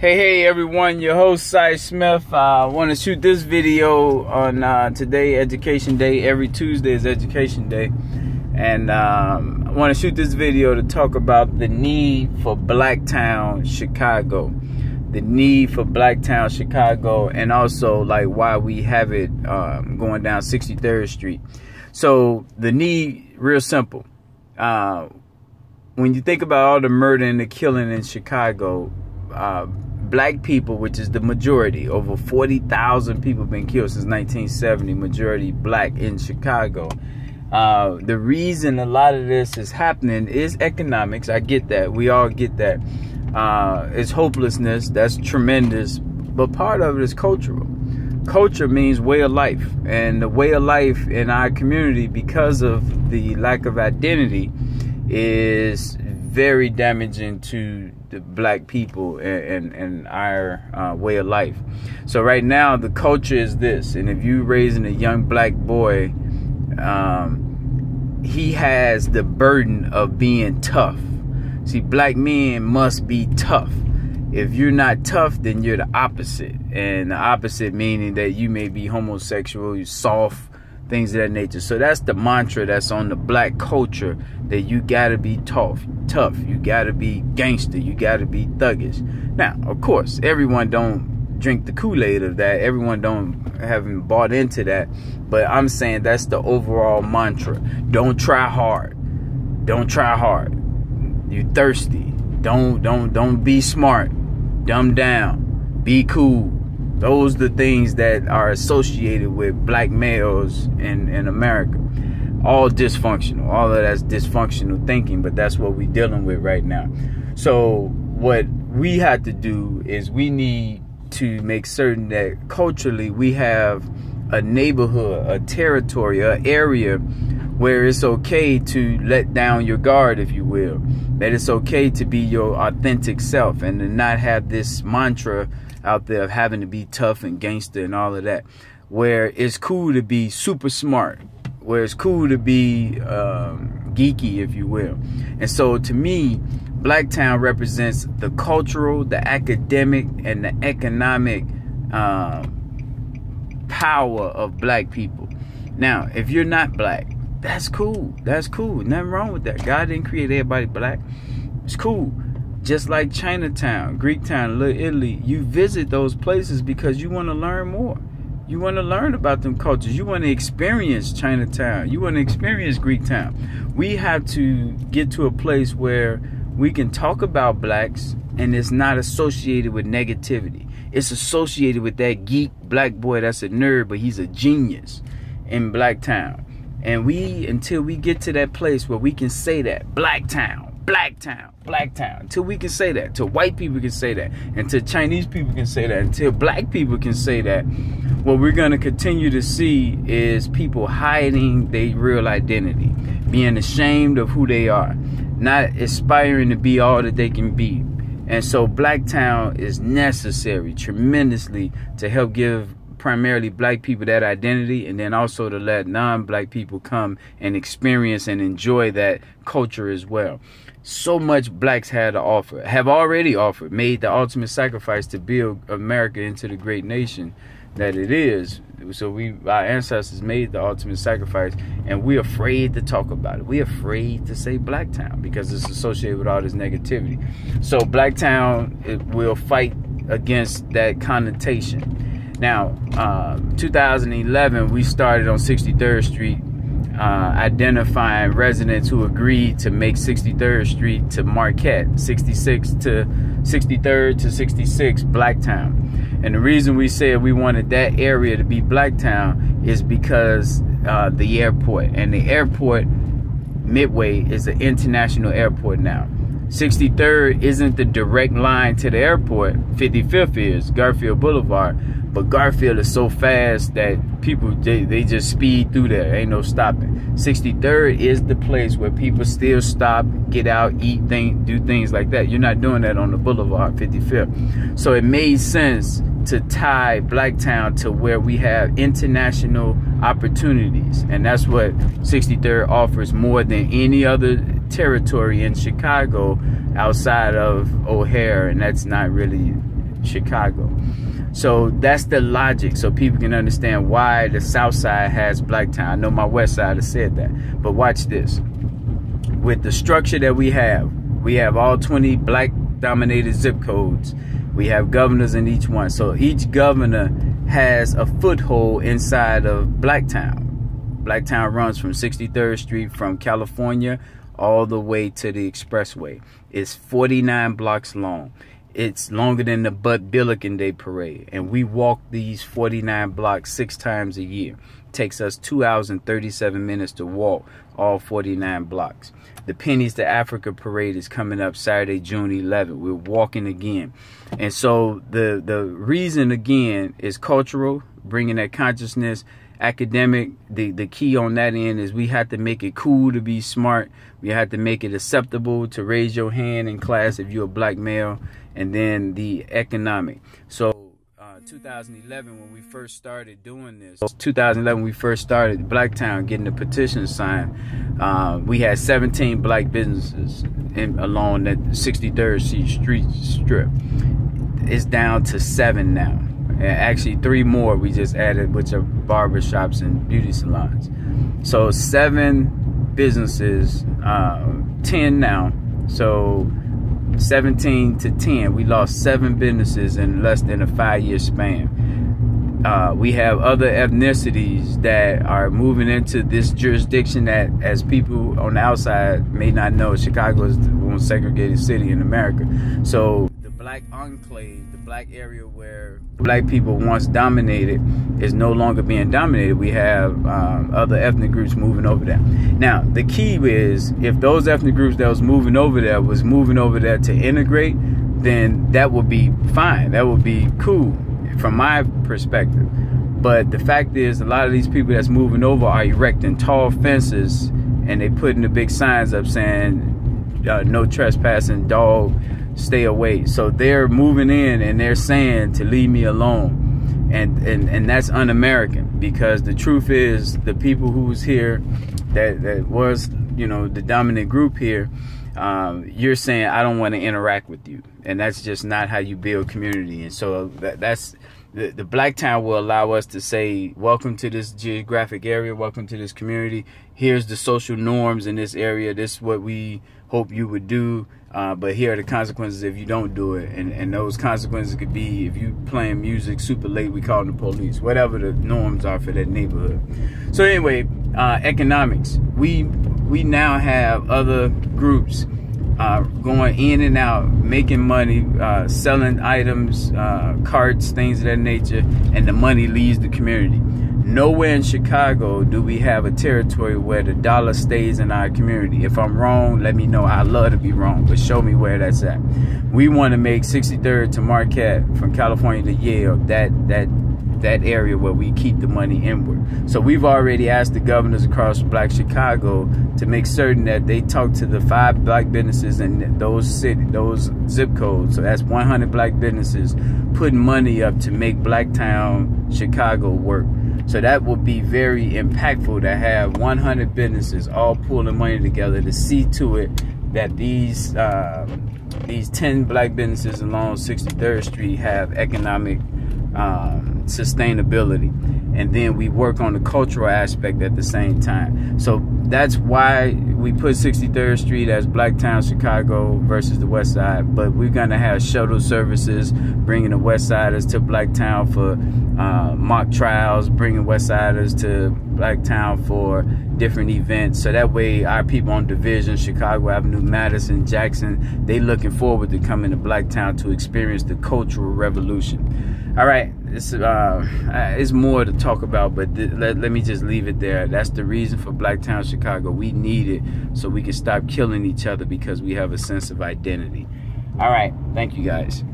Hey everyone, your host Cy Smith. I want to shoot this video on today, Education Day. Every Tuesday is Education Day. And I want to shoot this video to talk about the need for Blacktown, Chicago. The need for Blacktown, Chicago, and also like why we have it going down 63rd Street. So the need, real simple. When you think about all the murder and the killing in Chicago, black people, which is the majority, over 40,000 people been killed since 1970, majority black in Chicago. The reason a lot of this is happening is economics. I get that. We all get that. It's hopelessness. That's tremendous. But part of it is cultural. Culture means way of life. And the way of life in our community, because of the lack of identity, is very damaging to the black people and our way of life. So right now the culture is this, and if you raising a young black boy, he has the burden of being tough. See, black men must be tough. If you're not tough, then you're the opposite, and the opposite meaning that you may be homosexual, you're soft, things of that nature. So that's the mantra that's on the black culture, that you gotta be tough, you gotta be gangster, you gotta be thuggish. Now, of course, everyone don't drink the Kool-Aid of that, everyone haven't bought into that, but I'm saying that's the overall mantra. Don't try hard. Don't try hard. You thirsty. Don't be smart. Dumb down. Be cool. Those are the things that are associated with black males in America. All dysfunctional. All of that's dysfunctional thinking, but that's what we're dealing with right now. So what we have to do is we need to make certain that culturally we have a neighborhood, a territory, an area where it's okay to let down your guard, if you will. That it's okay to be your authentic self and to not have this mantra out there of having to be tough and gangster and all of that, where it's cool to be super smart, where it's cool to be geeky, if you will. And so to me, Blacktown represents the cultural, the academic, and the economic power of black people. Now, if you're not black, that's cool. That's cool. Nothing wrong with that. God didn't create everybody black. It's cool. Just like Chinatown, Greektown, Little Italy, you visit those places because you want to learn more. You want to learn about them cultures. You want to experience Chinatown. You want to experience Greektown. We have to get to a place where we can talk about blacks and it's not associated with negativity. It's associated with that geek black boy that's a nerd, but he's a genius in Blacktown. And until we get to that place where we can say that, Blacktown, Blacktown, Blacktown, until we can say that, until white people can say that, until Chinese people can say that, until black people can say that, what we're going to continue to see is people hiding their real identity, being ashamed of who they are, not aspiring to be all that they can be. And so Blacktown is necessary tremendously to help give primarily black people that identity, and then also to let non-black people come and experience and enjoy that culture as well. So much blacks had to offer, have already offered, made the ultimate sacrifice to build America into the great nation that it is. So our ancestors made the ultimate sacrifice, and we're afraid to talk about it. We're afraid to say Blacktown because it's associated with all this negativity. So Blacktown, it will fight against that connotation. Now, 2011, we started on 63rd Street, identifying residents who agreed to make 63rd Street to Marquette, 66 to 63rd to 66 Blacktown. And the reason we said we wanted that area to be Blacktown is because the airport, and the airport, Midway, is an international airport now. 63rd isn't the direct line to the airport. 55th is Garfield Boulevard, but Garfield is so fast that people, they just speed through there. Ain't no stopping. 63rd is the place where people still stop, get out, eat, do things like that. You're not doing that on the boulevard, 55th. So it made sense to tie Blacktown to where we have international opportunities, and that's what 63rd offers more than any other territory in Chicago outside of O'Hare, and that's not really Chicago. So that's the logic, so people can understand why the South Side has Blacktown. I know my West Side has said that, but watch this. With the structure that we have all 20 black dominated zip codes. We have governors in each one. So each governor has a foothold inside of Blacktown. Blacktown runs from 63rd Street from California all the way to the expressway. It's 49 blocks long. It's longer than the Bud Billiken Day Parade. And we walk these 49 blocks 6 times a year. It takes us 2 hours and 37 minutes to walk all 49 blocks. The Pennies to Africa Parade is coming up Saturday, June 11th. We're walking again. And so the reason, again, is cultural, bringing that consciousness. Academic, the key on that end is we have to make it cool to be smart. We have to make it acceptable to raise your hand in class if you're a black male. And then the economic. So 2011, when we first started doing this, 2011 we first started Blacktown, getting the petition signed. We had 17 black businesses along that 63rd Street strip. It's down to 7 now. And actually 3 more we just added, which are barbershops and beauty salons. So 7 businesses, 10 now. So 17 to 10. We lost 7 businesses in less than a 5-year span. We have other ethnicities that are moving into this jurisdiction that, as people on the outside may not know, Chicago is the most segregated city in America. So the black enclave, the black area where black people once dominated, is no longer being dominated. We have other ethnic groups moving over there. Now, the key is, if those ethnic groups that was moving over there to integrate, then that would be fine. That would be cool from my perspective. But the fact is, a lot of these people that's moving over are erecting tall fences, and they putting the big signs up saying no trespassing, dog, stay away. So they're moving in and they're saying to leave me alone. And that's un-American, because the truth is, the people who's here that was, you know, the dominant group here, you're saying, I don't want to interact with you. And that's just not how you build community. And so that's the Blacktown will allow us to say, welcome to this geographic area, welcome to this community. Here's the social norms in this area. This is what we hope you would do. But here are the consequences if you don't do it. And those consequences could be, if you playing music super late, we call the police. Whatever the norms are for that neighborhood. So anyway, economics. We now have other groups going in and out, making money, selling items, carts, things of that nature, and the money leaves the community. Nowhere in Chicago do we have a territory where the dollar stays in our community. If I'm wrong, let me know. I'd love to be wrong, but show me where that's at. We want to make 63rd to Marquette, from California to Yale, that area where we keep the money inward. So we've already asked the governors across Black Chicago to make certain that they talk to the 5 black businesses in those zip codes. So that's 100 black businesses putting money up to make Blacktown, Chicago work. So that will be very impactful to have 100 businesses all pulling money together to see to it that these 10 black businesses along 63rd Street have economic sustainability. And then we work on the cultural aspect at the same time. So that's why we put 63rd Street as Blacktown, Chicago versus the West Side. But we're going to have shuttle services bringing the West Siders to Blacktown for mock trials, bringing West Siders to Blacktown for different events. So that way our people on Division, Chicago Avenue, Madison, Jackson, they looking forward to coming to Blacktown to experience the cultural revolution. All right, it's more to talk about, but let me just leave it there. That's the reason for Blacktown, Chicago. We need it so we can stop killing each other, because we have a sense of identity. All right, thank you guys.